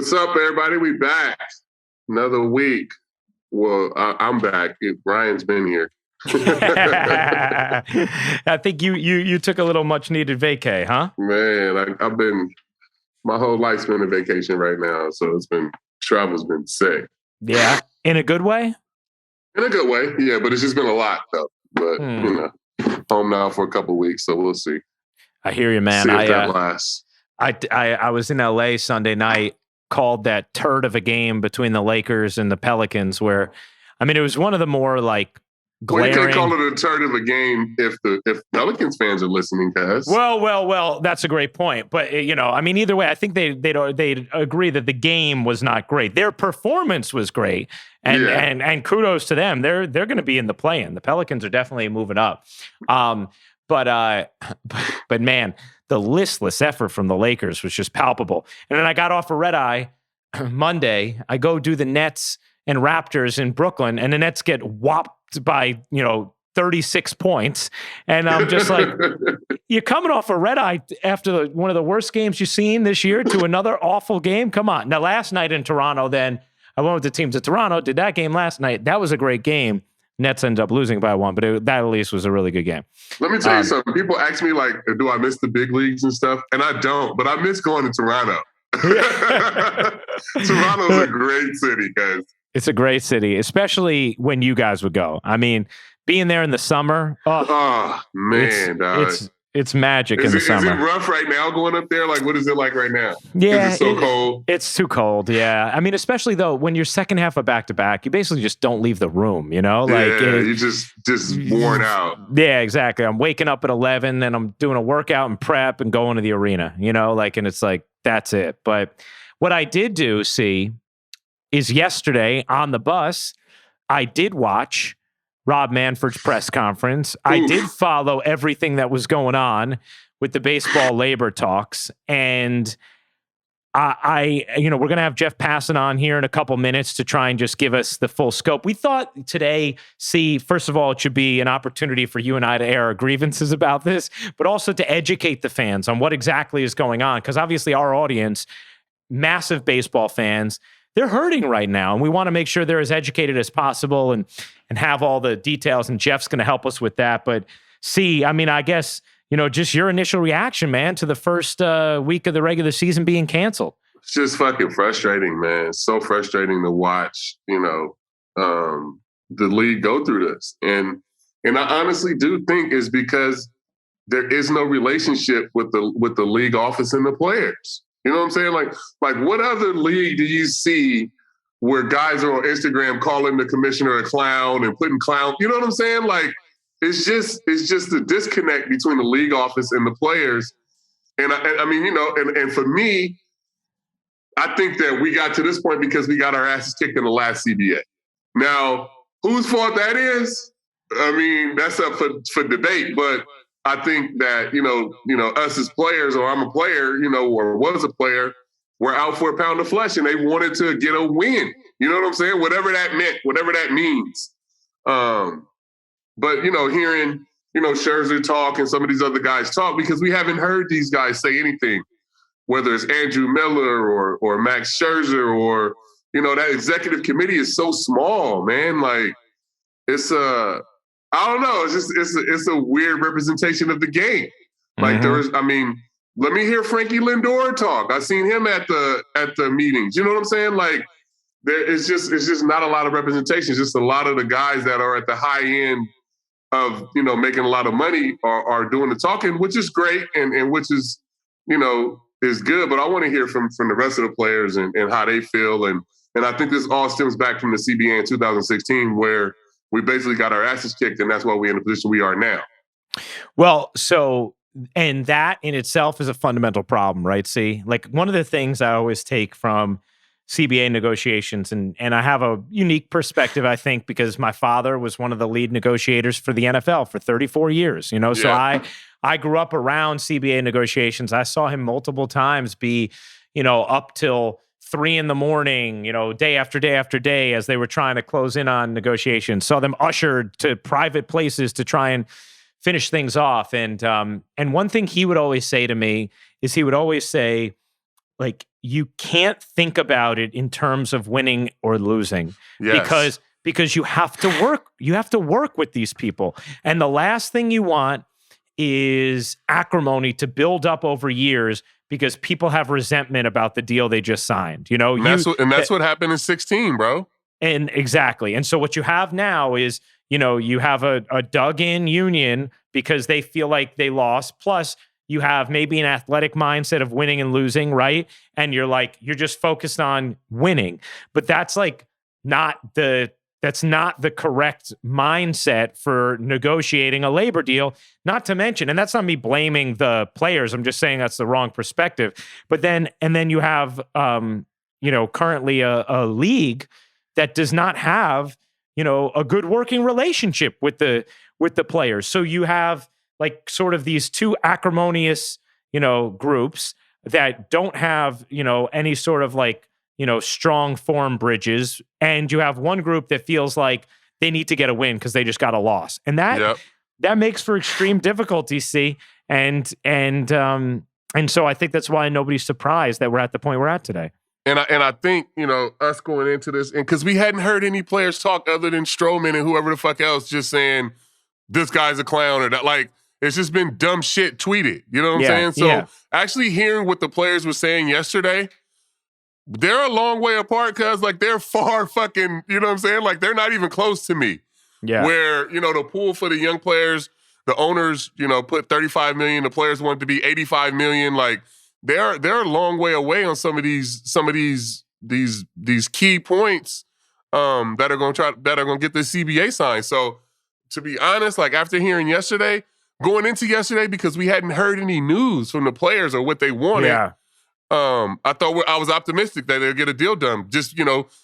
What's up, everybody? We back. Another week. Well, I'm back. Brian's been here. I think you took a little much needed vacay, huh? Man, I've been, my whole life's been a vacation right now. So travel's been sick. Yeah. In a good way? In a good way, yeah. But it's just been a lot, though. But, home now for a couple of weeks. So we'll see. I hear you, man. See if that lasts. I was in LA Sunday night, called that turd of a game between the Lakers and the Pelicans, where, I mean, it was one of the more like glaring. Well, you can't call it a turd of a game if Pelicans fans are listening to us. Well, that's a great point. But I mean, either way, I think they'd agree that the game was not great. Their performance was great, and kudos to them. They're going to be in the play-in. The Pelicans are definitely moving up. But man, the listless effort from the Lakers was just palpable. And then I got off a red eye Monday. I go do the Nets and Raptors in Brooklyn, and the Nets get whopped by 36 points. And I'm just like, you're coming off a red eye after one of the worst games you've seen this year to another awful game? Come on. Now, last night in Toronto, then I went with the team to Toronto, did that game last night. That was a great game. Nets ended up losing by one, but that at least was a really good game. Let me tell you something. People ask me, like, do I miss the big leagues and stuff? And I don't, but I miss going to Toronto. Toronto's a great city, guys. It's a great city, especially when you guys would go. I mean, being there in the summer. Oh man, it's magic in the summer. Is it rough right now going up there? Like, what is it like right now? Yeah, is it so cold? It's too cold. Yeah, I mean, especially though when you're second half of back to back, you basically just don't leave the room. You just worn out. Yeah, exactly. I'm waking up at 11, and I'm doing a workout and prep and going to the arena. And it's like that's it. But what I did do, is yesterday on the bus, I did watch Rob Manfred's press conference. Oof. I did follow everything that was going on with the baseball labor talks. And we're going to have Jeff Passan on here in a couple minutes to try and just give us the full scope. We thought today, first of all, it should be an opportunity for you and I to air our grievances about this, but also to educate the fans on what exactly is going on. Because obviously our audience, massive baseball fans, they're hurting right now, and we want to make sure they're as educated as possible and have all the details, and Jeff's going to help us with that. But I mean, I guess, just your initial reaction, man, to the first week of the regular season being canceled. It's just fucking frustrating, man. It's so frustrating to watch, the league go through this. And I honestly do think it's because there is no relationship with the league office and the players. You know what I'm saying? Like what other league do you see where guys are on Instagram calling the commissioner a clown and putting clown? You know what I'm saying? Like it's just the disconnect between the league office and the players. And I mean, and for me, I think that we got to this point because we got our asses kicked in the last CBA. Now, whose fault that is? I mean, that's up for debate, but I think that, us as players, or I'm a player, or was a player, we're out for a pound of flesh and they wanted to get a win. You know what I'm saying? Whatever that meant, whatever that means. But, hearing, Scherzer talk and some of these other guys talk, because we haven't heard these guys say anything, whether it's Andrew Miller or Max Scherzer or, that executive committee is so small, man. Like it's I don't know. It's a weird representation of the game. Like let me hear Frankie Lindor talk. I've seen him at the meetings. You know what I'm saying? Like it's just not a lot of representation. It's just a lot of the guys that are at the high end of, making a lot of money are doing the talking, which is great and which is, is good. But I want to hear from the rest of the players and how they feel. And I think this all stems back from the CBA in 2016 where we basically got our asses kicked, and that's why we're in the position we are now. Well, and that in itself is a fundamental problem, right? Like one of the things I always take from CBA negotiations, and I have a unique perspective, I think, because my father was one of the lead negotiators for the NFL for 34 years, So I grew up around CBA negotiations. I saw him multiple times be, up till 3 a.m, day after day after day, as they were trying to close in on negotiations. Saw them ushered to private places to try and finish things off. And one thing he would always say to me is he would always say, like, you can't think about it in terms of winning or losing because you have to work with these people. And the last thing you want is acrimony to build up over years because people have resentment about the deal they just signed. You know, that's what happened in 16, bro. And exactly. And so what you have now is, you know, you have a dug-in union because they feel like they lost. Plus, you have maybe an athletic mindset of winning and losing, right? And you're just focused on winning. But that's not the correct mindset for negotiating a labor deal. Not to mention, and that's not me blaming the players. I'm just saying that's the wrong perspective. But then you have, currently a league that does not have, a good working relationship with the players. So you have sort of these two acrimonious, groups that don't have, any sort of strong form bridges. And you have one group that feels like they need to get a win because they just got a loss. And that makes for extreme difficulty, see? And so I think that's why nobody's surprised that we're at the point we're at today. And I think, us going into this, and because we hadn't heard any players talk other than Stroman and whoever the fuck else just saying, this guy's a clown or that, it's just been dumb shit tweeted. You know what I'm saying? So actually hearing what the players were saying yesterday, they're a long way apart because, they're far fucking, you know what I'm saying? They're not even close to me. Yeah. Where, the pool for the young players, the owners, put $35 million, the players want it to be $85 million. They're a long way away on some of these key points that are gonna get the CBA signed. So to be honest, after hearing yesterday, going into yesterday, because we hadn't heard any news from the players or what they wanted. Yeah. I was optimistic that they'll get a deal done. Just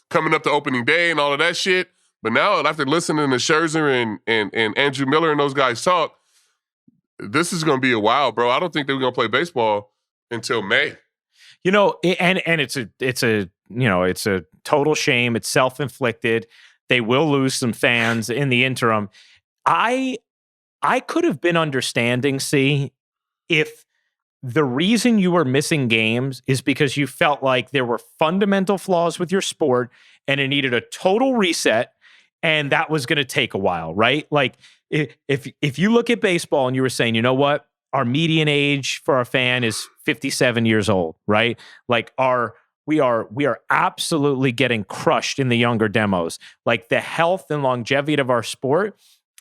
coming up to opening day and all of that shit. But now after listening to Scherzer and Andrew Miller and those guys talk, this is gonna be a while, bro. I don't think they're gonna play baseball until May. And it's a total shame. It's self-inflicted. They will lose some fans in the interim. I could have been understanding, if the reason you were missing games is because you felt like there were fundamental flaws with your sport and it needed a total reset, and that was going to take a while, right? If you look at baseball and you were saying, you know what? Our median age for our fan is 57 years old, right? We are absolutely getting crushed in the younger demos. The health and longevity of our sport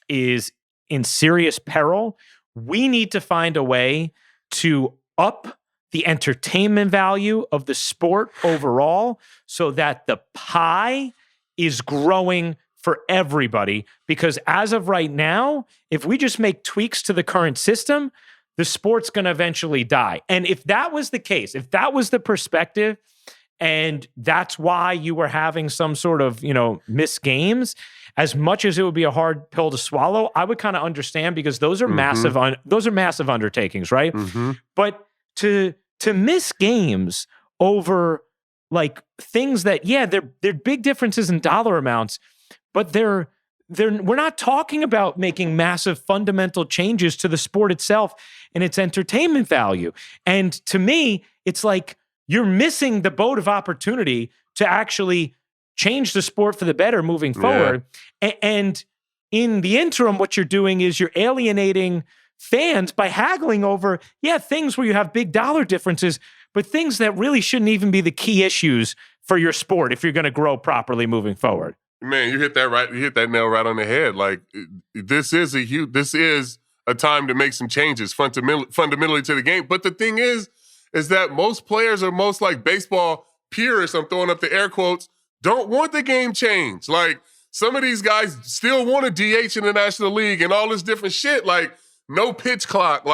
is in serious peril. We need to find a way to up the entertainment value of the sport overall so that the pie is growing for everybody. Because as of right now, if we just make tweaks to the current system, the sport's going to eventually die. And if that was the case, if that was the perspective, and that's why you were having some sort of, missed games, as much as it would be a hard pill to swallow, I would kind of understand, because those are massive undertakings, right? Mm-hmm. But to miss games over things that, they're big differences in dollar amounts, but we're not talking about making massive fundamental changes to the sport itself and its entertainment value. And to me, it's you're missing the boat of opportunity to actually change the sport for the better moving forward. And in the interim, what you're doing is you're alienating fans by haggling over, things where you have big dollar differences, but things that really shouldn't even be the key issues for your sport if you're going to grow properly moving forward. Man, you hit that right. You hit that nail right on the head. This is a time to make some changes fundamentally to the game. But the thing is that most players or most baseball purists, I'm throwing up the air quotes, don't want the game changed. Some of these guys still want a DH in the National League and all this different shit. No pitch clock.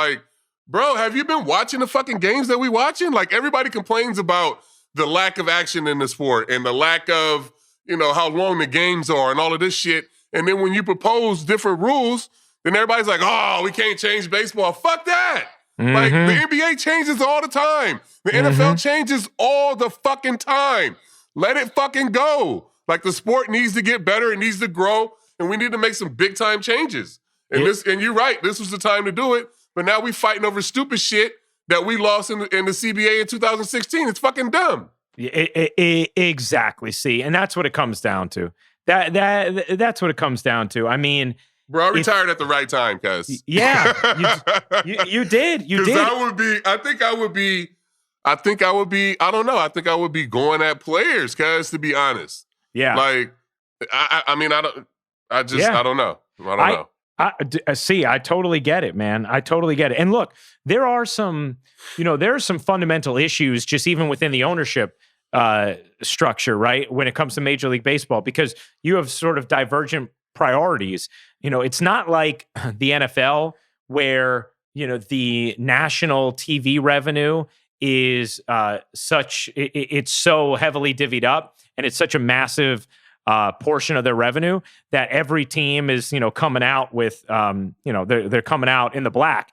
Bro, have you been watching the fucking games that we watching? Everybody complains about the lack of action in the sport and the lack of, how long the games are and all of this shit. And then when you propose different rules, then everybody's like, oh, we can't change baseball. Fuck that. Mm-hmm. The NBA changes all the time. The NFL changes all the fucking time. Let it fucking go. The sport needs to get better. It needs to grow. And we need to make some big time changes. And you're right. This was the time to do it. But now we fighting over stupid shit that we lost in the CBA in 2016. It's fucking dumb. Exactly. See, and that's what it comes down to. That's what it comes down to. I mean, bro, I retired at the right time, cuz. Yeah, you did. You did. I think I would be. I don't know. I think I would be going at players, cuz, to be honest. Yeah. Like, I mean, I don't know. See, I totally get it, man. I totally get it. And look, there are some fundamental issues just even within the ownership structure, right? When it comes to Major League Baseball, because you have sort of divergent priorities. It's not like the NFL where, the national TV revenue is it's so heavily divvied up and it's such a massive portion of their revenue that every team is, coming out with, they're coming out in the black.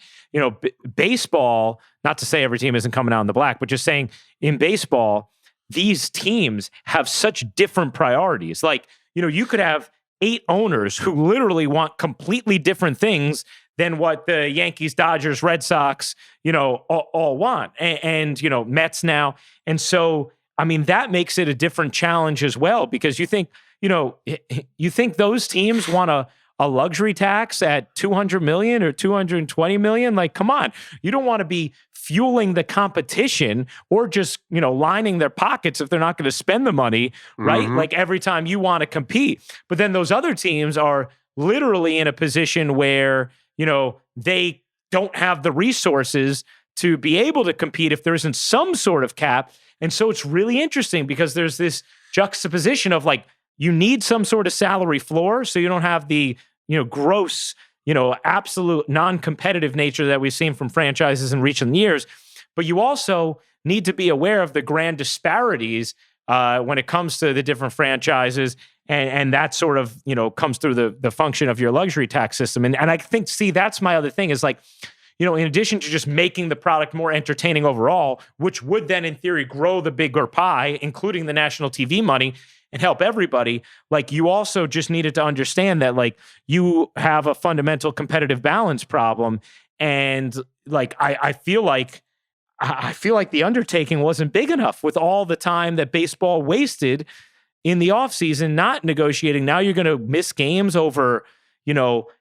Baseball, not to say every team isn't coming out in the black, but just saying in baseball, these teams have such different priorities. Like, you could have 8 owners who literally want completely different things than what the Yankees, Dodgers, Red Sox, all want, and Mets now. And so, I mean, that makes it a different challenge as well, because you think those teams want a luxury tax at $200 million or $220 million? Like, come on, you don't want to be fueling the competition or just, lining their pockets if they're not going to spend the money, right? Mm-hmm. Like every time you want to compete. But then those other teams are literally in a position where, they don't have the resources to be able to compete if there isn't some sort of cap. And so it's really interesting because there's this juxtaposition of like, you need some sort of salary floor so you don't have the, gross, absolute non-competitive nature that we've seen from franchises in recent years. But you also need to be aware of the grand disparities when it comes to the different franchises. And that sort of, comes through the function of your luxury tax system. And I think, that's my other thing is like, in addition to just making the product more entertaining overall, which would then in theory grow the bigger pie, including the national TV money, and help everybody, like you also just needed to understand that like you have a fundamental competitive balance problem. And like, I feel like the undertaking wasn't big enough with all the time that baseball wasted in the offseason not negotiating. Now you're going to miss games over,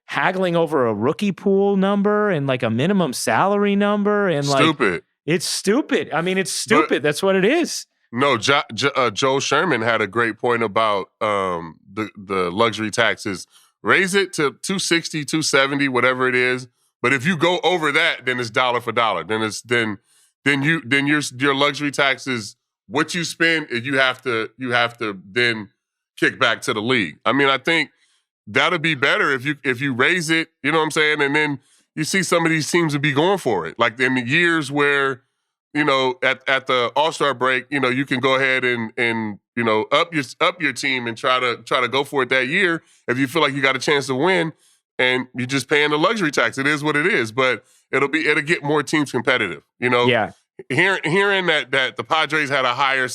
haggling over a rookie pool number and like a minimum salary number. And stupid. It's stupid. I mean, it's stupid. But that's what it is. No, Joe Sherman had a great point about the luxury taxes. Raise it to 260, 270, whatever it is. But if you go over that, then it's dollar for dollar. Then your luxury taxes, what you spend, you have to then kick back to the league. I mean, I think that'd be better if you raise it, you know what I'm saying? And then you see some of these teams would be going for it. Like in the years where, at the All-Star break, you can go ahead and up your team and try to go for it that year if you feel like you got a chance to win, and you're just paying the luxury tax. It is what it is, but it'll get more teams competitive. Yeah. Hearing that the Padres had a higher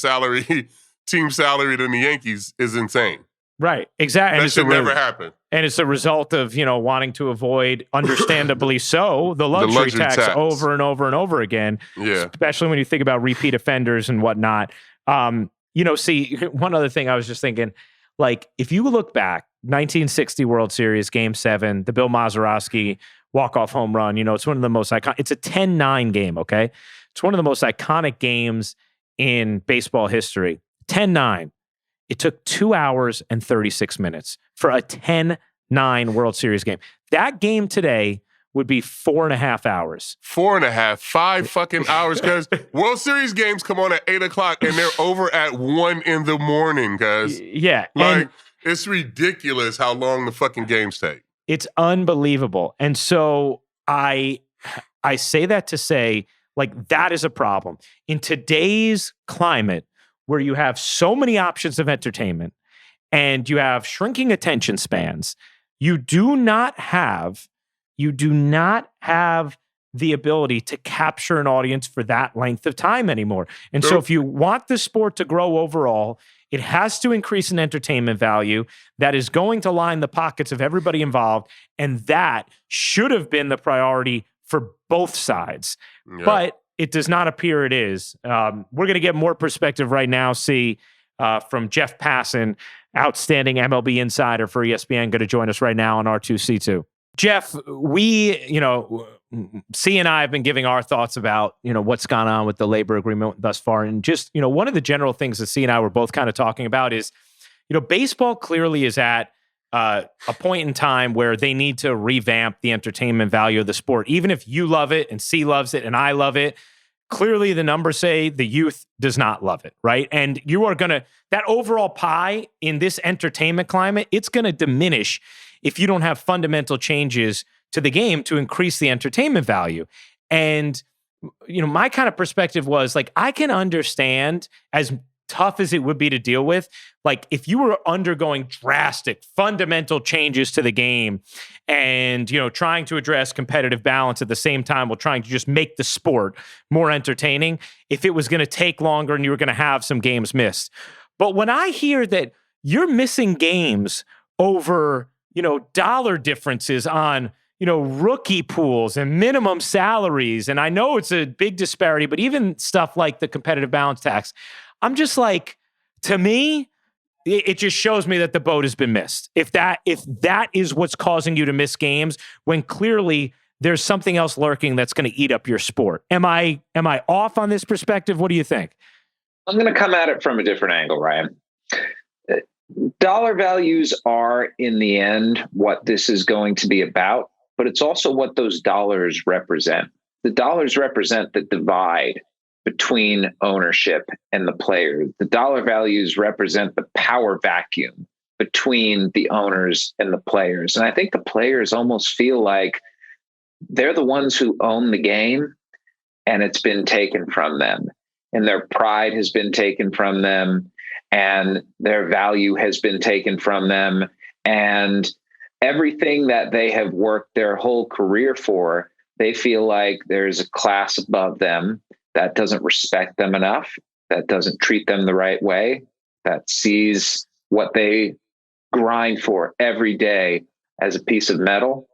team salary than the Yankees is insane. Right, exactly. That should never happen. And it's a result of, wanting to avoid, understandably so, the luxury tax over and over and over again. Yeah. Especially when you think about repeat offenders and whatnot. See, one other thing I was just thinking, like, if you look back, 1960 World Series, Game 7, the Bill Mazeroski walk-off home run, it's one of the most iconic. It's a 10-9 game, okay? It's one of the most iconic games in baseball history. 10-9. It took 2 hours and 36 minutes for a 10-9 World Series game. That game today would be 4.5 hours. 5 fucking hours, because World Series games come on at 8 o'clock and they're over at 1 in the morning, guys. Yeah. Like, it's ridiculous how long the fucking games take. It's unbelievable. And so I say that to say, like, that is a problem. In today's climate, where you have so many options of entertainment and you have shrinking attention spans, you do not have the ability to capture an audience for that length of time anymore. And so if you want the sport to grow overall, it has to increase in entertainment value that is going to line the pockets of everybody involved. And that should have been the priority for both sides. Yeah. But it does not appear it is. We're going to get more perspective right now, from Jeff Passan, outstanding MLB insider for ESPN, going to join us right now on R2C2. Jeff, C and I have been giving our thoughts about, what's gone on with the labor agreement thus far. And just, one of the general things that C and I were both kind of talking about is, baseball clearly is at a point in time where they need to revamp the entertainment value of the sport. Even if you love it and C loves it and I love it, clearly the numbers say the youth does not love it, right? And you are that overall pie in this entertainment climate, it's going to diminish if you don't have fundamental changes to the game to increase the entertainment value. And, my kind of perspective was like, I can understand, as tough as it would be to deal with, like if you were undergoing drastic fundamental changes to the game and, trying to address competitive balance at the same time while trying to just make the sport more entertaining, if it was going to take longer and you were going to have some games missed. But when I hear that you're missing games over, dollar differences on, rookie pools and minimum salaries, and I know it's a big disparity, but even stuff like the competitive balance tax, I'm just like, to me, it just shows me that the boat has been missed. If that is what's causing you to miss games, when clearly there's something else lurking that's going to eat up your sport. Am I off on this perspective? What do you think? I'm going to come at it from a different angle, Ryan. Dollar values are, in the end, what this is going to be about, but it's also what those dollars represent. The dollars represent the divide between ownership and the players. The dollar values represent the power vacuum between the owners and the players. And I think the players almost feel like they're the ones who own the game, and it's been taken from them. And their pride has been taken from them, and their value has been taken from them. And everything that they have worked their whole career for, they feel like there's a class above them that doesn't respect them enough, that doesn't treat them the right way, that sees what they grind for every day as a piece of metal,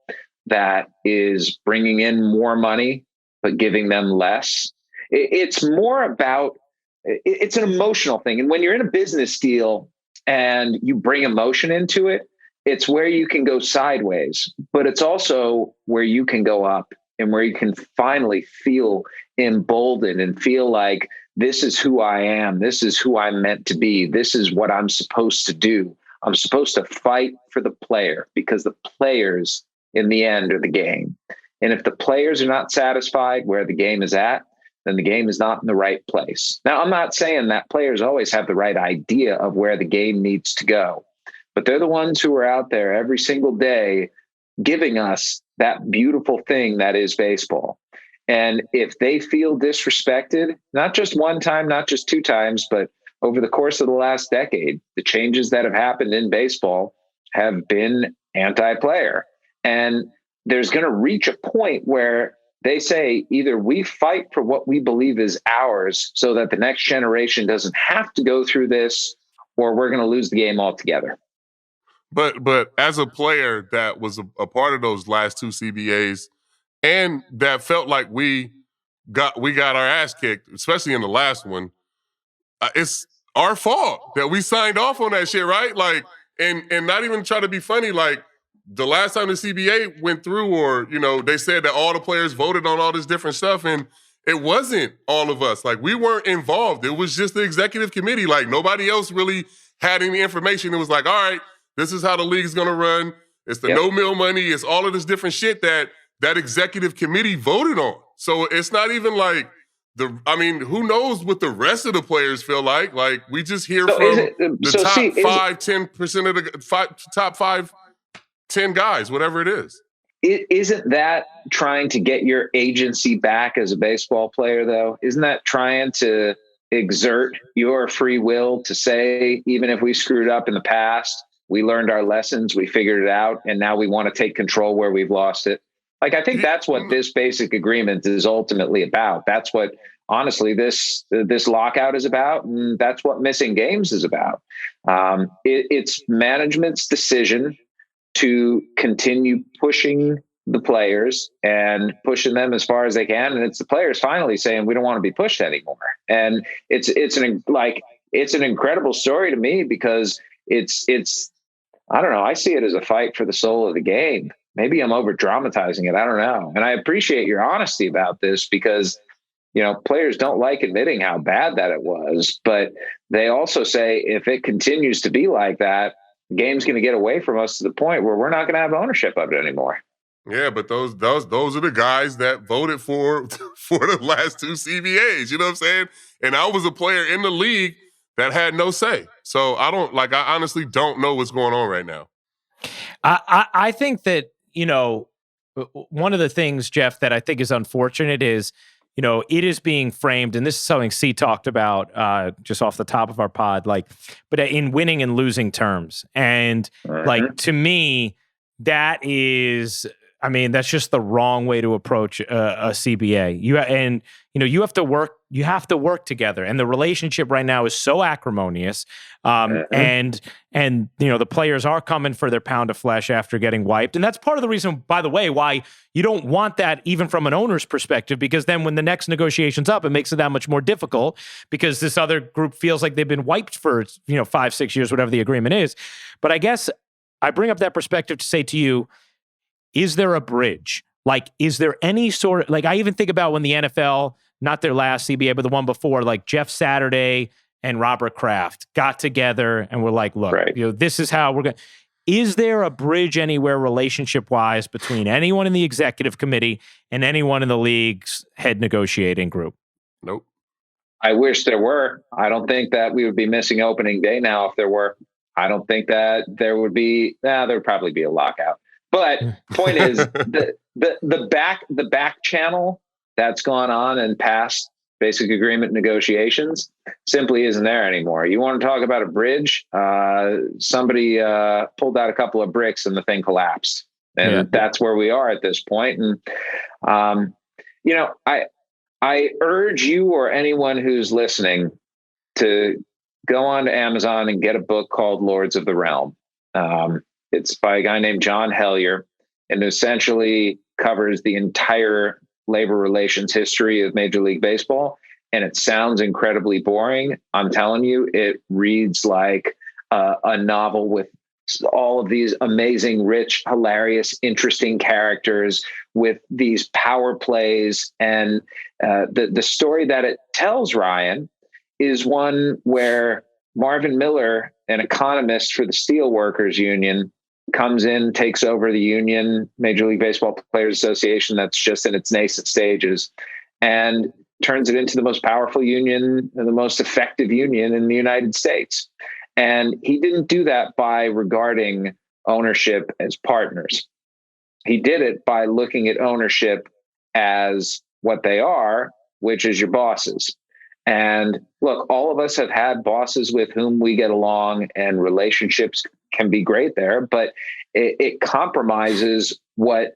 that is bringing in more money, but giving them less. It's more about, it's an emotional thing. And when you're in a business deal and you bring emotion into it, it's where you can go sideways, but it's also where you can go up and where you can finally feel emboldened and feel like this is who I am. This is who I'm meant to be. This is what I'm supposed to do. I'm supposed to fight for the player, because the players in the end are the game. And if the players are not satisfied where the game is at, then the game is not in the right place. Now, I'm not saying that players always have the right idea of where the game needs to go, but they're the ones who are out there every single day giving us that beautiful thing that is baseball. And if they feel disrespected, not just one time, not just two times, but over the course of the last decade, the changes that have happened in baseball have been anti-player. And there's going to reach a point where they say either we fight for what we believe is ours so that the next generation doesn't have to go through this, or we're going to lose the game altogether. But as a player that was a part of those last two CBAs, and that felt like we got our ass kicked, especially in the last one, it's our fault that we signed off on that shit, right? Like, and not even try to be funny, like the last time the CBA went through, or, they said that all the players voted on all this different stuff, and it wasn't all of us. Like, we weren't involved. It was just the executive committee. Like, nobody else really had any information. It was like, all right, this is how the league is going to run. It's the no-mill money. It's all of this different shit that executive committee voted on. So it's not even like who knows what the rest of the players feel like? Like, we just hear from the top 10% of the top 5, 10 guys, whatever it is. Isn't that trying to get your agency back as a baseball player, though? Isn't that trying to exert your free will to say, even if we screwed up in the past, we learned our lessons, we figured it out, and now we want to take control where we've lost it? Like, I think that's what this basic agreement is ultimately about. That's what, honestly, this lockout is about, and that's what missing games is about. It's management's decision to continue pushing the players and pushing them as far as they can, and it's the players finally saying we don't want to be pushed anymore. And it's an incredible story to me, because it's I don't know, I see it as a fight for the soul of the game. Maybe I'm over dramatizing it, I don't know. And I appreciate your honesty about this, because players don't like admitting how bad that it was, but they also say if it continues to be like that, the game's going to get away from us to the point where we're not going to have ownership of it anymore. Yeah, but those are the guys that voted for the last two CBAs. You know what I'm saying? And I was a player in the league that had no say. So I honestly don't know what's going on right now. I think that, one of the things, Jeff, that I think is unfortunate is, it is being framed, and this is something C talked about just off the top of our pod, but in winning and losing terms. And to me, that is, that's just the wrong way to approach a CBA. You have to work. You have to work together, and the relationship right now is so acrimonious. And the players are coming for their pound of flesh after getting wiped, and that's part of the reason, by the way, why you don't want that even from an owner's perspective, because then when the next negotiation's up, it makes it that much more difficult, because this other group feels like they've been wiped for 5-6 years, whatever the agreement is. But I guess I bring up that perspective to say to you, is there a bridge? Is there any sort of, I even think about when the NFL, not their last CBA, but the one before, Jeff Saturday and Robert Kraft got together and were like, look, right, this is how we're going to. Is there a bridge anywhere relationship-wise between anyone in the executive committee and anyone in the league's head negotiating group? Nope. I wish there were. I don't think that we would be missing opening day now if there were. I don't think that there would be. There would probably be a lockout. But point is, the back channel that's gone on in past basic agreement negotiations simply isn't there anymore. You want to talk about a bridge? Somebody pulled out a couple of bricks and the thing collapsed, and that's where we are at this point. And I urge you or anyone who's listening to go on to Amazon and get a book called Lords of the Realm. It's by a guy named John Hellier, and essentially covers the entire labor relations history of Major League Baseball. And it sounds incredibly boring. I'm telling you, it reads like a novel with all of these amazing, rich, hilarious, interesting characters with these power plays. And the story that it tells, Ryan, is one where Marvin Miller, an economist for the Steelworkers Union, comes in, takes over the union, Major League Baseball Players Association, that's just in its nascent stages, and turns it into the most powerful union and the most effective union in the United States. And he didn't do that by regarding ownership as partners. He did it by looking at ownership as what they are, which is your bosses. And look, all of us have had bosses with whom we get along, and relationships can be great there, but it compromises what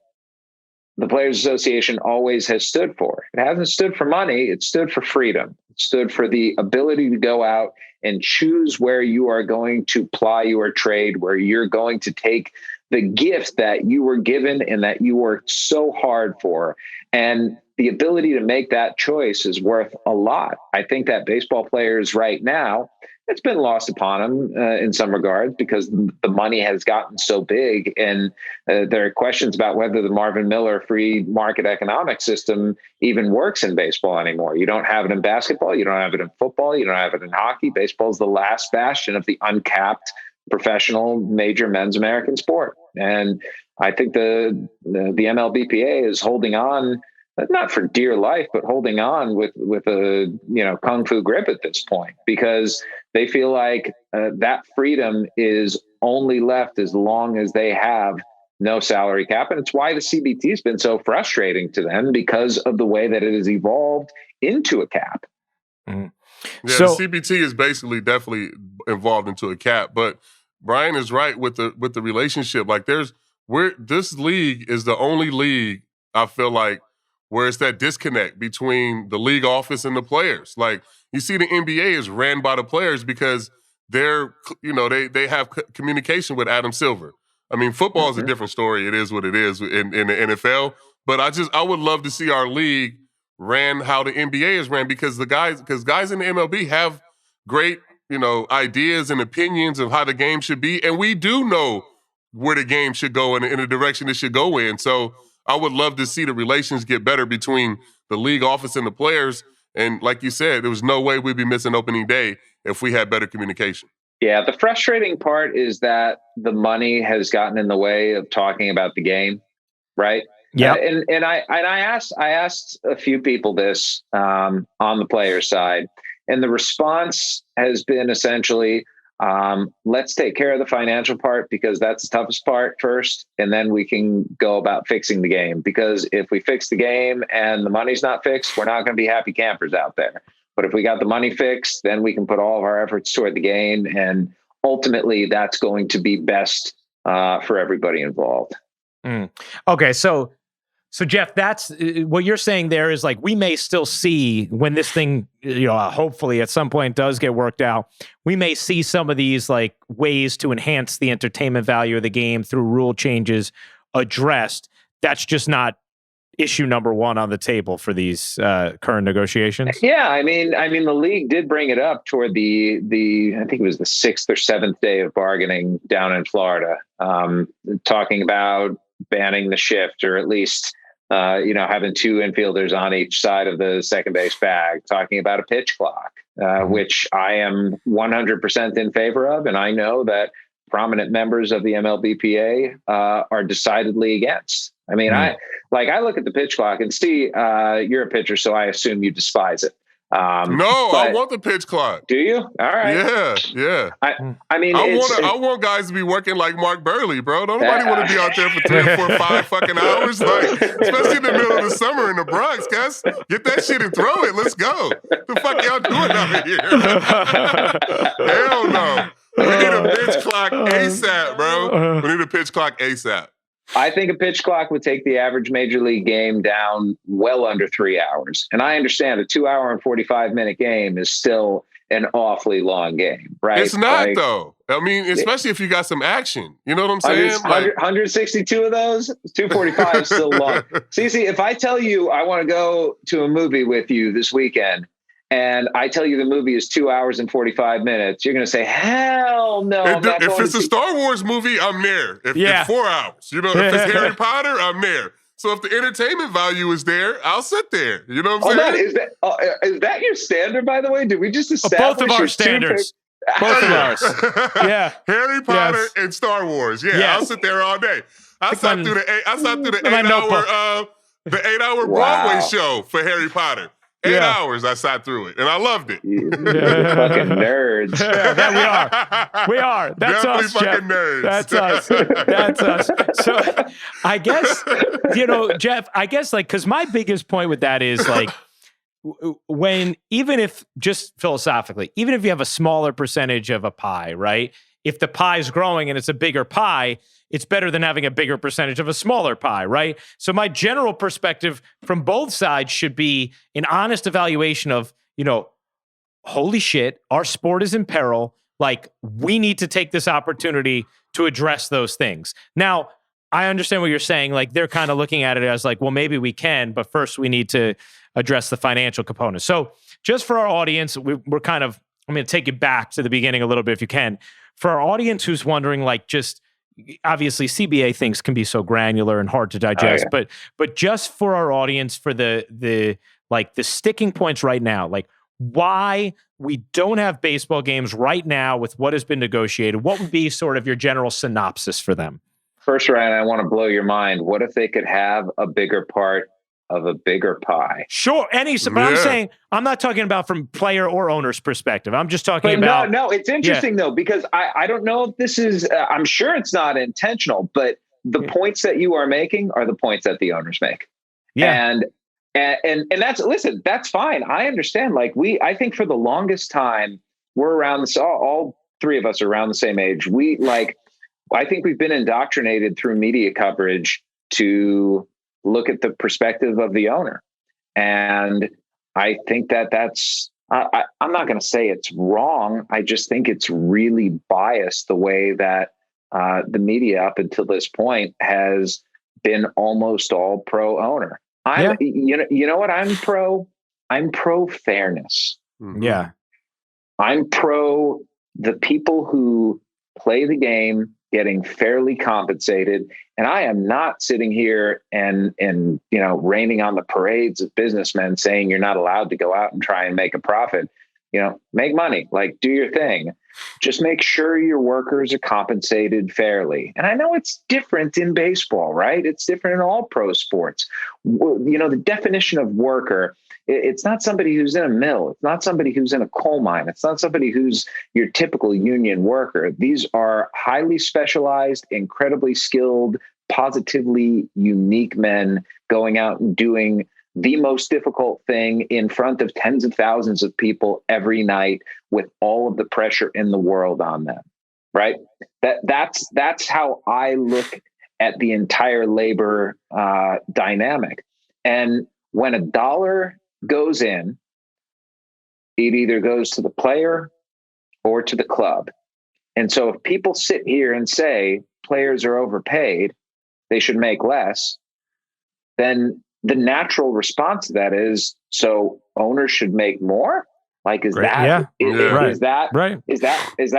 the Players Association always has stood for. It hasn't stood for money. It stood for freedom. It stood for the ability to go out and choose where you are going to ply your trade, where you're going to take the gift that you were given and that you worked so hard for. And the ability to make that choice is worth a lot. I think that baseball players right now, it's been lost upon them in some regards, because the money has gotten so big, and there are questions about whether the Marvin Miller free market economic system even works in baseball anymore. You don't have it in basketball. You don't have it in football. You don't have it in hockey. Baseball is the last bastion of the uncapped professional major men's American sport. And I think the MLBPA is holding on, not for dear life, but holding on with a kung fu grip at this point, because they feel like that freedom is only left as long as they have no salary cap. And it's why the CBT has been so frustrating to them, because of the way that it has evolved into a cap. Mm-hmm. Yeah, so, the CBT is definitely involved into a cap. But Brian is right with the relationship. This league is the only league, I feel like, where it's that disconnect between the league office and the players. You see, the NBA is ran by the players because they have communication with Adam Silver. I mean, football is a different story. It is what it is in the NFL. But I would love to see our league ran how the NBA is ran, because guys in the MLB have great, ideas and opinions of how the game should be. And we do know where the game should go and in the direction it should go in. So I would love to see the relations get better between the league office and the players. And like you said, there was no way we'd be missing opening day if we had better communication. Yeah, the frustrating part is that the money has gotten in the way of talking about the game, right? Yeah, and I asked a few people this on the player side, and the response has been essentially, let's take care of the financial part, because that's the toughest part first, and then we can go about fixing the game. Because if we fix the game and the money's not fixed, we're not going to be happy campers out there. But if we got the money fixed, then we can put all of our efforts toward the game, and ultimately that's going to be best for everybody involved. Okay, so Jeff, that's what you're saying there is like, we may still see when this thing, hopefully at some point does get worked out, we may see some of these like ways to enhance the entertainment value of the game through rule changes addressed. That's just not issue number one on the table for these current negotiations. Yeah, I mean, the league did bring it up toward the I think it was the 6th or 7th day of bargaining down in Florida, talking about banning the shift, or at least having 2 infielders on each side of the second base bag, talking about a pitch clock, which I am 100% in favor of. And I know that prominent members of the MLBPA are decidedly against. I mean, I look at the pitch clock and see you're a pitcher, so I assume you despise it. I want the pitch clock. Do you? All right. Yeah. I mean, I want guys to be working like Mark Burley, bro. Don't nobody want to be out there for 3 or 4 or 5 fucking hours, like, especially in the middle of the summer in the Bronx, guys. Get that shit and throw it. Let's go. The fuck y'all doing out here? Hell no. We need a pitch clock ASAP, bro. We need a pitch clock ASAP. I think a pitch clock would take the average major league game down well under 3 hours. And I understand a 2 hour and 45-minute game is still an awfully long game, right? It's not, though. I mean, especially if you got some action. You know what I'm saying? 162 of those, 245 is still long. See, if I tell you I want to go to a movie with you this weekend, and I tell you the movie is 2 hours and 45 minutes, you're going to say, hell no. If it's a Star Wars movie, I'm there. If it's 4 hours, if it's Harry Potter, I'm there. So if the entertainment value is there, I'll sit there. You know what I'm saying? Is that your standard, by the way? Did we just establish both of our standards? Both of ours. Yeah. Harry Potter and Star Wars. Yeah, yes. I'll sit there all day. I sat through the 8-hour Broadway show for Harry Potter. 8 hours I sat through it, and I loved it. You're fucking nerds. Yeah, we are. That's definitely us, fucking Jeff. nerds. That's us. So I guess, Jeff, because my biggest point with that is like, even if just philosophically, even if you have a smaller percentage of a pie, right? If the pie is growing and it's a bigger pie, it's better than having a bigger percentage of a smaller pie, right? So my general perspective from both sides should be an honest evaluation of, holy shit, our sport is in peril. Like, we need to take this opportunity to address those things. Now, I understand what you're saying. Like, they're kind of looking at it as like, well, maybe we can, but first we need to address the financial component. So just for our audience, I'm going to take you back to the beginning a little bit if you can. For our audience who's wondering, like, just obviously CBA things can be so granular and hard to digest, but just for our audience, for the sticking points right now, like why we don't have baseball games right now with what has been negotiated, what would be sort of your general synopsis for them? First, Ryan, I want to blow your mind. What if they could have a bigger part of a bigger pie? Sure. But I'm saying, I'm not talking about from player or owner's perspective. I'm just talking about. No, it's interesting though, because I don't know if this is, I'm sure it's not intentional, but the points that you are making are the points that the owners make. Yeah. And that's fine. I understand. Like I think for the longest time, we're around this, all 3 of us are around the same age. I think we've been indoctrinated through media coverage to look at the perspective of the owner. And I think that's, I'm not going to say it's wrong. I just think it's really biased the way that the media up until this point has been almost all pro owner. You know what I'm pro? I'm pro fairness. Mhm. Yeah. I'm pro the people who play the game getting fairly compensated. And I am not sitting here and raining on the parades of businessmen saying you're not allowed to go out and try and make a profit. Make money, like do your thing. Just make sure your workers are compensated fairly. And I know it's different in baseball, right? It's different in all pro sports. The definition of worker, it's not somebody who's in a mill. It's not somebody who's in a coal mine. It's not somebody who's your typical union worker. These are highly specialized, incredibly skilled, positively unique men going out and doing the most difficult thing in front of tens of thousands of people every night with all of the pressure in the world on them, right? That's how I look at the entire labor dynamic. And when a dollar goes in, it either goes to the player or to the club. And so if people sit here and say players are overpaid, they should make less, then the natural response to that is, so owners should make more? Like, is that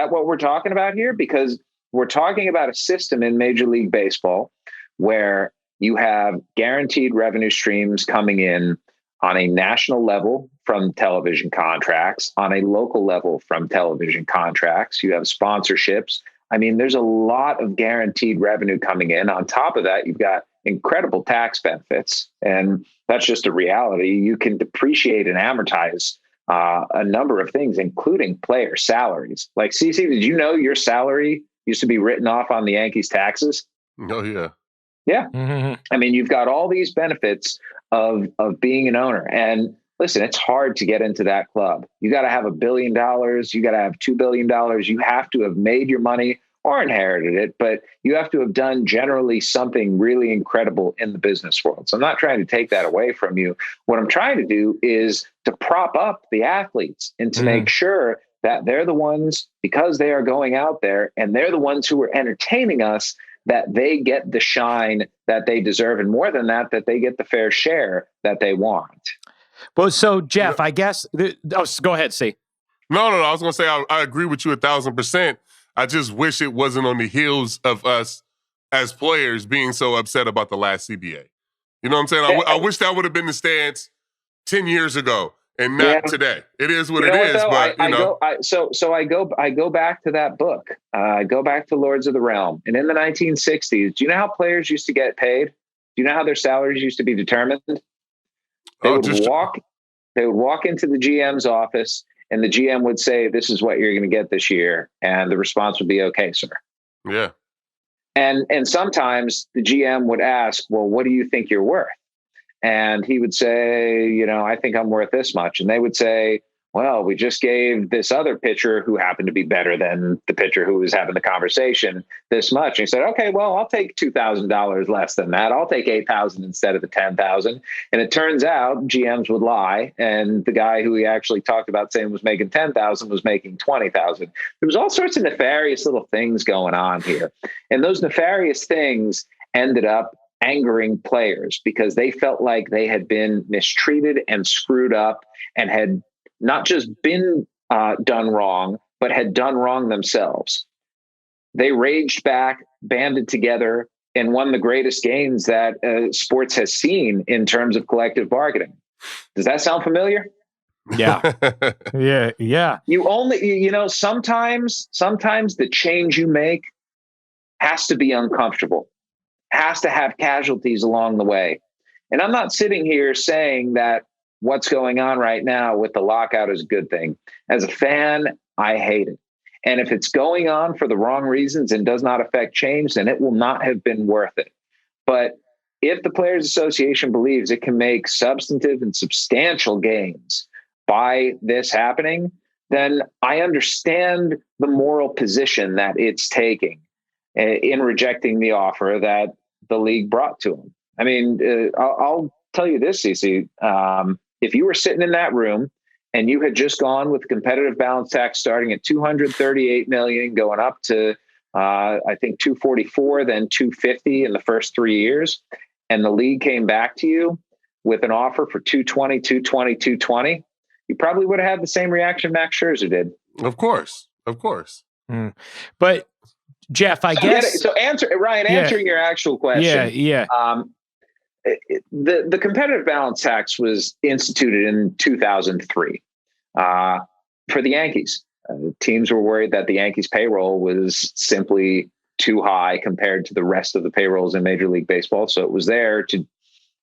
what we're talking about here? Because we're talking about a system in Major League Baseball where you have guaranteed revenue streams coming in on a national level from television contracts, on a local level from television contracts. You have sponsorships. I mean, there's a lot of guaranteed revenue coming in. On top of that, you've got incredible tax benefits. And that's just a reality. You can depreciate and amortize a number of things, including player salaries. Like, CC, did you know your salary used to be written off on the Yankees' taxes? Oh, yeah. Yeah. Mm-hmm. I mean, you've got all these benefits of being an owner. And listen, it's hard to get into that club. You got to have $1 billion. You got to have $2 billion. You have to have made your money or inherited it, but you have to have done generally something really incredible in the business world. So I'm not trying to take that away from you. What I'm trying to do is to prop up the athletes and to make sure that they're the ones, because they are going out there and they're the ones who are entertaining us, that they get the shine that they deserve. And more than that, that they get the fair share that they want. Well, so Jeff, I guess, go ahead, C. No. I was going to say, I agree with you 1,000%. I just wish it wasn't on the heels of us as players being so upset about the last CBA. You know what I'm saying? I wish that would have been the stance 10 years ago and not today. It is what it is, but I go back to that book. I go back to Lords of the Realm. And in the 1960s, do you know how players used to get paid? Do you know how their salaries used to be determined? They would walk into the GM's office, and the GM would say, "This is what you're going to get this year." And the response would be, "Okay, sir." Yeah. And sometimes the GM would ask, "Well, what do you think you're worth?" And he would say, "I think I'm worth this much." And they would say, "Well, we just gave this other pitcher who happened to be better than the pitcher who was having the conversation this much." And he said, "Okay, well, I'll take $2,000 less than that. I'll take $8,000 instead of the $10,000. And it turns out GMs would lie. And the guy who he actually talked about saying was making $10,000 was making $20,000. There was all sorts of nefarious little things going on here. And those nefarious things ended up angering players because they felt like they had been mistreated and screwed up and had not just been done wrong, but had done wrong themselves. They raged back, banded together, and won the greatest gains that sports has seen in terms of collective bargaining. Does that sound familiar? Yeah. Yeah. Sometimes the change you make has to be uncomfortable, has to have casualties along the way. And I'm not sitting here saying that what's going on right now with the lockout is a good thing. As a fan, I hate it. And if it's going on for the wrong reasons and does not affect change, then it will not have been worth it. But if the Players Association believes it can make substantive and substantial gains by this happening, then I understand the moral position that it's taking in rejecting the offer that the league brought to them. I mean, I'll tell you this, CC. If you were sitting in that room and you had just gone with competitive balance tax starting at $238 million, going up to I think 244, then 250 in the first 3 years. And the league came back to you with an offer for 220, 220, 220. You probably would have had the same reaction Max Scherzer did. Of course. But Jeff, I guess. Answering your actual question. Yeah. The competitive balance tax was instituted in 2003 for the Yankees. Teams were worried that the Yankees payroll was simply too high compared to the rest of the payrolls in Major League Baseball. So it was there to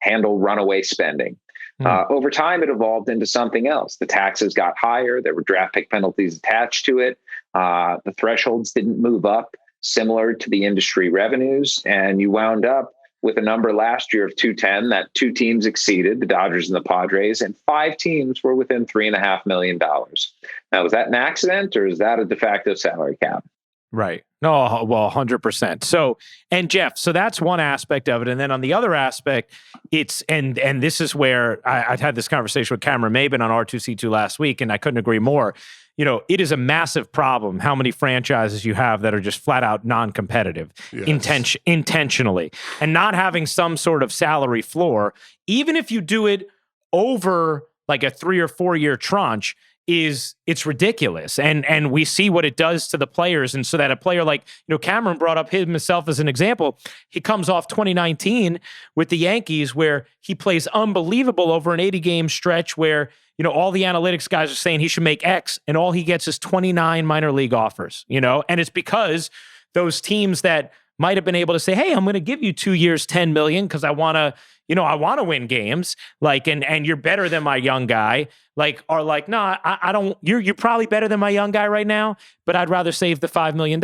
handle runaway spending. Over time, it evolved into something else. The taxes got higher. There were draft pick penalties attached to it. The thresholds didn't move up similar to the industry revenues. And you wound up with a number last year of 210 that 2 teams exceeded, the Dodgers and the Padres, and 5 teams were within $3.5 million. Now, was that an accident or is that a de facto salary cap? Right. No, well, 100%. So, and Jeff, so that's one aspect of it. And then on the other aspect, it's, and this is where I'd had this conversation with Cameron Maben on R2C2 last week, and I couldn't agree more. You know, it is a massive problem how many franchises you have that are just flat out non-competitive, intentionally, and not having some sort of salary floor, even if you do it over like a 3 or 4 year tranche, it's ridiculous. And we see what it does to the players. And so that a player like, you know, Cameron brought up himself as an example. He comes off 2019 with the Yankees where he plays unbelievable over an 80-game stretch where, you know, all the analytics guys are saying he should make X and all he gets is 29 minor league offers, you know, and it's because those teams that might have been able to say, hey, I'm going to give you 2 years, 10 million because I want to, you know, I want to win games, like, and you're better than my young guy, like, are like, no, I don't, you're probably better than my young guy right now, but I'd rather save the $5 million.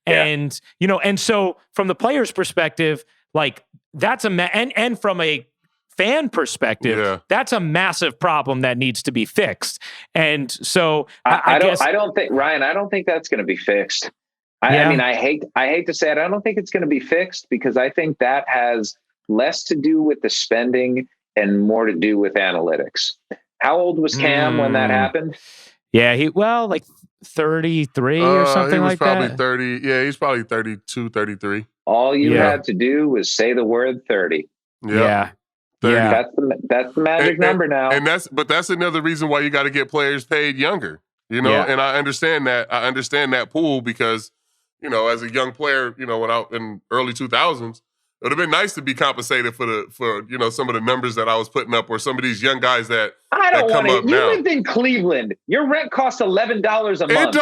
And, you know, and so from the player's perspective, like that's and from a fan perspective, that's a massive problem that needs to be fixed. And so I don't think that's going to be fixed. I mean, I hate to say it. I don't think it's going to be fixed because I think that has less to do with the spending and more to do with analytics. How old was Cam when that happened? Yeah, like 33 or something like that. He was probably 30. Yeah, he's probably 32, 33. All you had to do was say the word 30. Yeah. 30. Yeah. That's the magic number now. And that's another reason why you got to get players paid younger. You know, and I understand that pool because, you know, as a young player, you know, when I in early 2000s, it would have been nice to be compensated for you know, some of the numbers that I was putting up, or some of these young guys that I don't want to. You now. lived in Cleveland. Your rent costs $11 a month.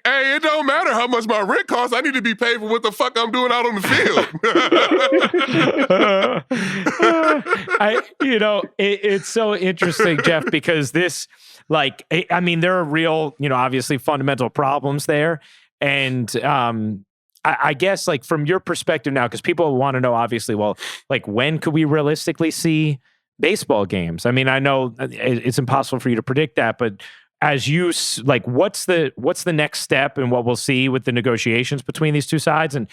It don't matter how much my rent costs. I need to be paid for what the fuck I'm doing out on the field. You know, it's so interesting, Jeff, because this, like, I mean, there are real, you know, obviously fundamental problems there, and I guess, like, from your perspective now, because people want to know, obviously, well, like, when could we realistically see baseball games? I mean, I know it's impossible for you to predict that, but as you, like, what's the next step and what we'll see with the negotiations between these two sides? And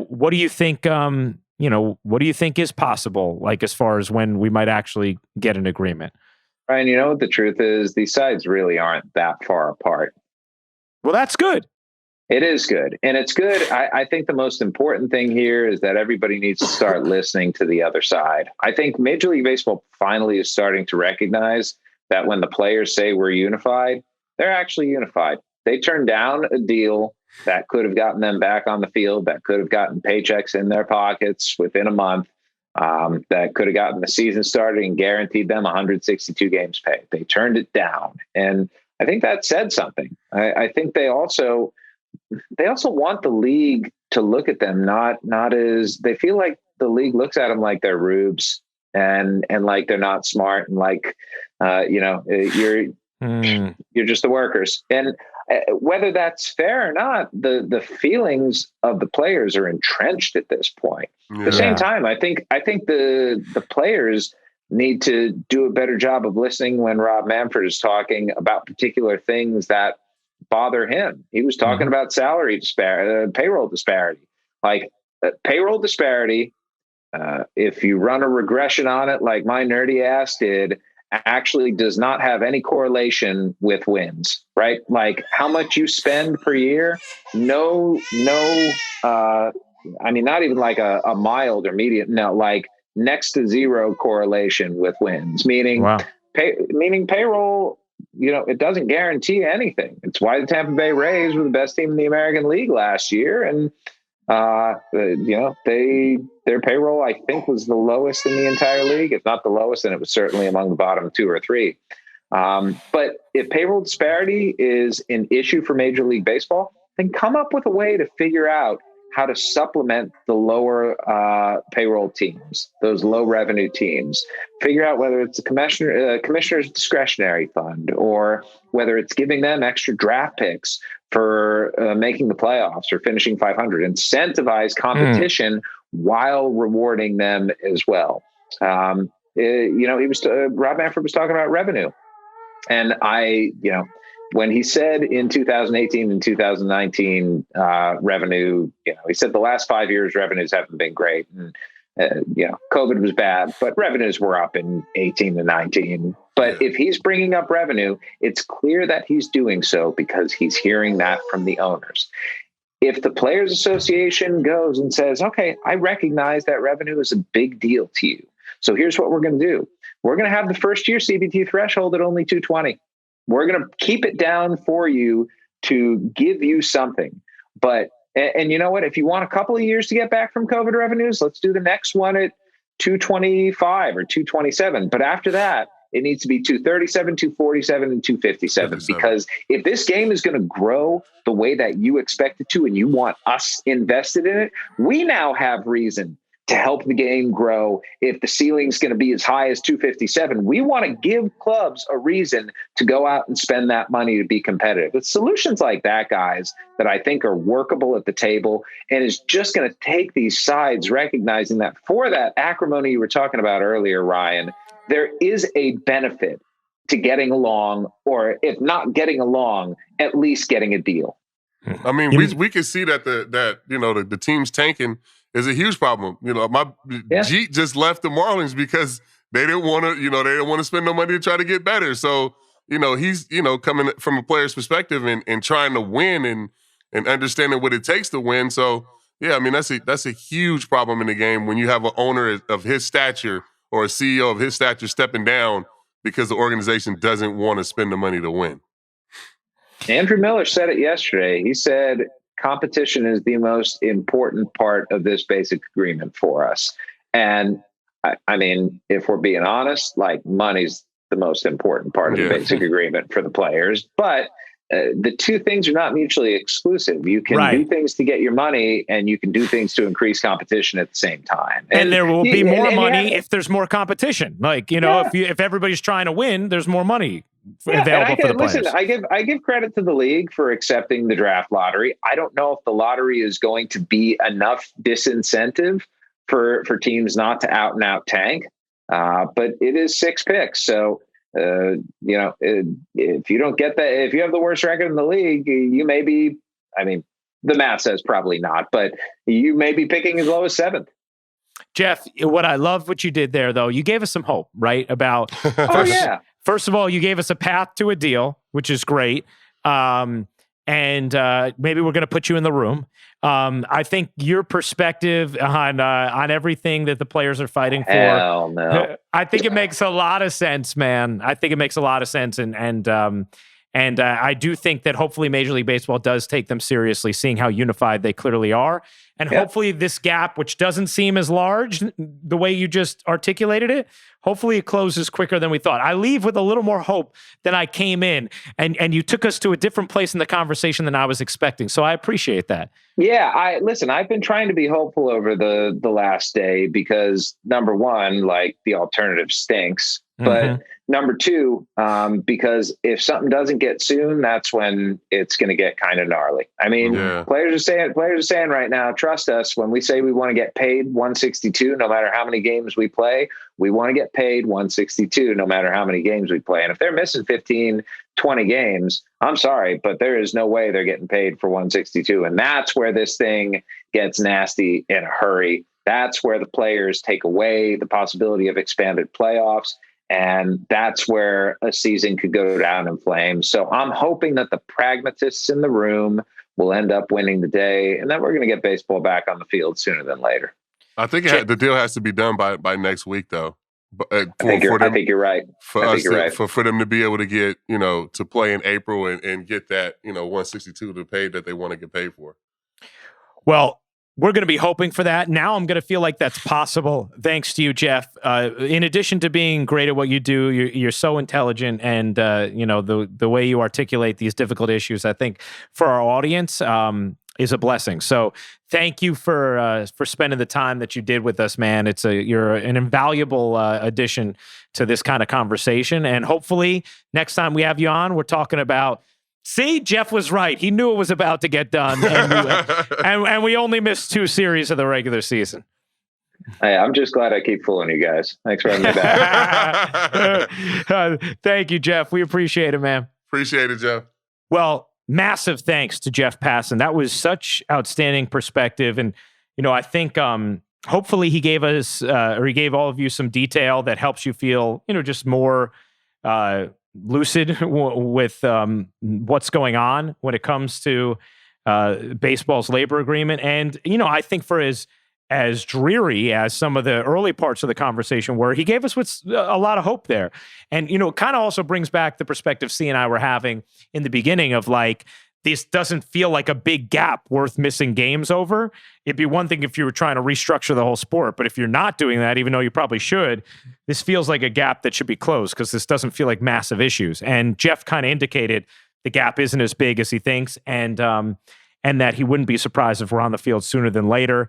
what do you think, you know, what do you think is possible, like, as far as when we might actually get an agreement? Ryan, you know what the truth is? These sides really aren't that far apart. Well, that's good. It is good. And it's good. I think the most important thing here is that everybody needs to start listening to the other side. I think Major League Baseball finally is starting to recognize that when the players say we're unified, they're actually unified. They turned down a deal that could have gotten them back on the field, that could have gotten paychecks in their pockets within a month, that could have gotten the season started and guaranteed them 162 games paid. They turned it down. And I think that said something. I think they also want the league to look at them not as, they feel like the league looks at them like they're rubes and like they're not smart and like you know, you're just the workers. And whether that's fair or not, the feelings of the players are entrenched at this point. At the same time, I think the players need to do a better job of listening when Rob Manfred is talking about particular things that bother him. He was talking about salary disparity, payroll disparity, like payroll disparity. If you run a regression on it, like my nerdy ass did, actually does not have any correlation with wins, right? Like how much you spend per year, not even like a mild or medium, no, like next to zero correlation with wins, meaning Wow. Payroll, it doesn't guarantee anything. It's why the Tampa Bay Rays were the best team in the American League last year. And, their payroll, I think, was the lowest in the entire league. If not the lowest, then it was certainly among the bottom 2 or 3. But if payroll disparity is an issue for Major League Baseball, then come up with a way to figure out how to supplement the lower payroll teams, those low revenue teams. Figure out whether it's a commissioner's discretionary fund, or whether it's giving them extra draft picks for making the playoffs or finishing 500. Incentivize competition while rewarding them as well. Rob Manfred was talking about revenue, and when he said in 2018 and 2019 revenue, he said the last 5 years revenues haven't been great, and COVID was bad, but revenues were up in 18 to 19. But if he's bringing up revenue, it's clear that he's doing so because he's hearing that from the owners. If the Players Association goes and says, okay, I recognize that revenue is a big deal to you, so here's what we're going to do. We're going to have the first year CBT threshold at only 220. We're going to keep it down for you to give you something. And you know what? If you want a couple of years to get back from COVID revenues, let's do the next one at 225 or 227. But after that, it needs to be 237, 247, and 257. Because if this game is going to grow the way that you expect it to, and you want us invested in it, we now have reason to help the game grow. If the ceiling is going to be as high as 257, we want to give clubs a reason to go out and spend that money to be competitive. It's solutions like that, guys, that I think are workable at the table, and is just going to take these sides recognizing that for that acrimony you were talking about earlier, Ryan, there is a benefit to getting along, or if not getting along, at least getting a deal. I mean, we can see that the team's tanking is a huge problem. Jeet just left the Marlins because they didn't want to spend no money to try to get better. So, he's, coming from a player's perspective and trying to win and understanding what it takes to win. So, yeah, I mean, that's a huge problem in the game when you have an owner of his stature or a CEO of his stature stepping down because the organization doesn't want to spend the money to win. Andrew Miller said it yesterday. He said, competition is the most important part of this basic agreement for us. And I mean, if we're being honest, like, money's the most important part of the basic agreement for the players. But the two things are not mutually exclusive. You can do things to get your money, and you can do things to increase competition at the same time. And there will be more money if there's more competition. Like, if everybody's trying to win, there's more money available for the players. Listen, I give credit to the league for accepting the draft lottery. I don't know if the lottery is going to be enough disincentive for teams not to out and out tank, but it is 6 picks. So, if you don't get that, if you have the worst record in the league, you may be, the math says probably not, but you may be picking as low as 7th. Jeff, what I love what you did there, though, you gave us some hope, right? About first of all, you gave us a path to a deal, which is great. And maybe we're going to put you in the room. I think your perspective on everything that the players are fighting for. Hell no. I think it makes a lot of sense, man. I think it makes a lot of sense, and I do think that hopefully Major League Baseball does take them seriously, seeing how unified they clearly are. And hopefully this gap, which doesn't seem as large the way you just articulated it, hopefully it closes quicker than we thought. I leave with a little more hope than I came in, and you took us to a different place in the conversation than I was expecting. So I appreciate that. Yeah, I've been trying to be hopeful over the last day because, number one, like, the alternative stinks. But number two, because if something doesn't get soon, that's when it's going to get kind of gnarly. I mean, players are saying right now, trust us, when we say we want to get paid 162, no matter how many games we play, we want to get paid 162, no matter how many games we play. And if they're missing 15, 20 games, I'm sorry, but there is no way they're getting paid for 162. And that's where this thing gets nasty in a hurry. That's where the players take away the possibility of expanded playoffs. And that's where a season could go down in flames. So I'm hoping that the pragmatists in the room will end up winning the day, and then we're going to get baseball back on the field sooner than later. I think the deal has to be done by next week, though. I think you're right. For them to be able to get, to play in April and get that, 162 to pay that they want to get paid for. Well, we're going to be hoping for that. Now I'm going to feel like that's possible thanks to you, Jeff. In addition to being great at what you do, you're so intelligent, and the way you articulate these difficult issues, I think for our audience is a blessing. So thank you for spending the time that you did with us, man. You're an invaluable addition to this kind of conversation, and hopefully next time we have you on, we're talking about. See, Jeff was right. He knew it was about to get done, and we only missed 2 series of the regular season. Hey, I'm just glad I keep fooling you guys. Thanks for having me back. Thank you, Jeff. We appreciate it, man. Appreciate it, Jeff. Well, massive thanks to Jeff Passan. That was such outstanding perspective, and I think hopefully he gave us or he gave all of you some detail that helps you feel just more. Lucid with what's going on when it comes to baseball's labor agreement. And, I think for as dreary as some of the early parts of the conversation were, he gave us a lot of hope there. And, it kind of also brings back the perspective C and I were having in the beginning of like, this doesn't feel like a big gap worth missing games over. It'd be one thing if you were trying to restructure the whole sport, but if you're not doing that, even though you probably should, this feels like a gap that should be closed because this doesn't feel like massive issues. And Jeff kind of indicated the gap isn't as big as he thinks, and that he wouldn't be surprised if we're on the field sooner than later.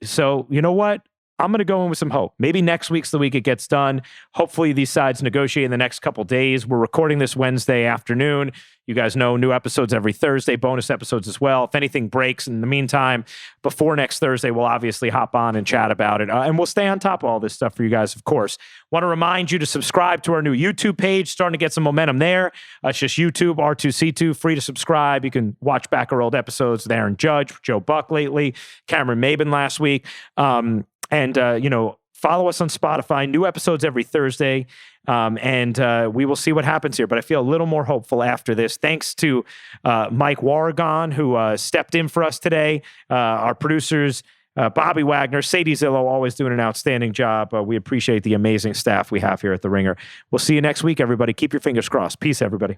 So you know what? I'm going to go in with some hope. Maybe next week's the week it gets done. Hopefully these sides negotiate in the next couple days. We're recording this Wednesday afternoon. You guys know new episodes every Thursday, bonus episodes as well. If anything breaks in the meantime, before next Thursday, we'll obviously hop on and chat about it. And we'll stay on top of all this stuff for you guys, of course. Want to remind you to subscribe to our new YouTube page, starting to get some momentum there. It's just YouTube, R2C2, free to subscribe. You can watch back our old episodes with Aaron Judge, Joe Buck lately, Cameron Maben last week. Follow us on Spotify. New episodes every Thursday. And we will see what happens here. But I feel a little more hopeful after this. Thanks to Mike Warrigon, who stepped in for us today. Our producers, Bobby Wagner, Sadie Zillow, always doing an outstanding job. We appreciate the amazing staff we have here at The Ringer. We'll see you next week, everybody. Keep your fingers crossed. Peace, everybody.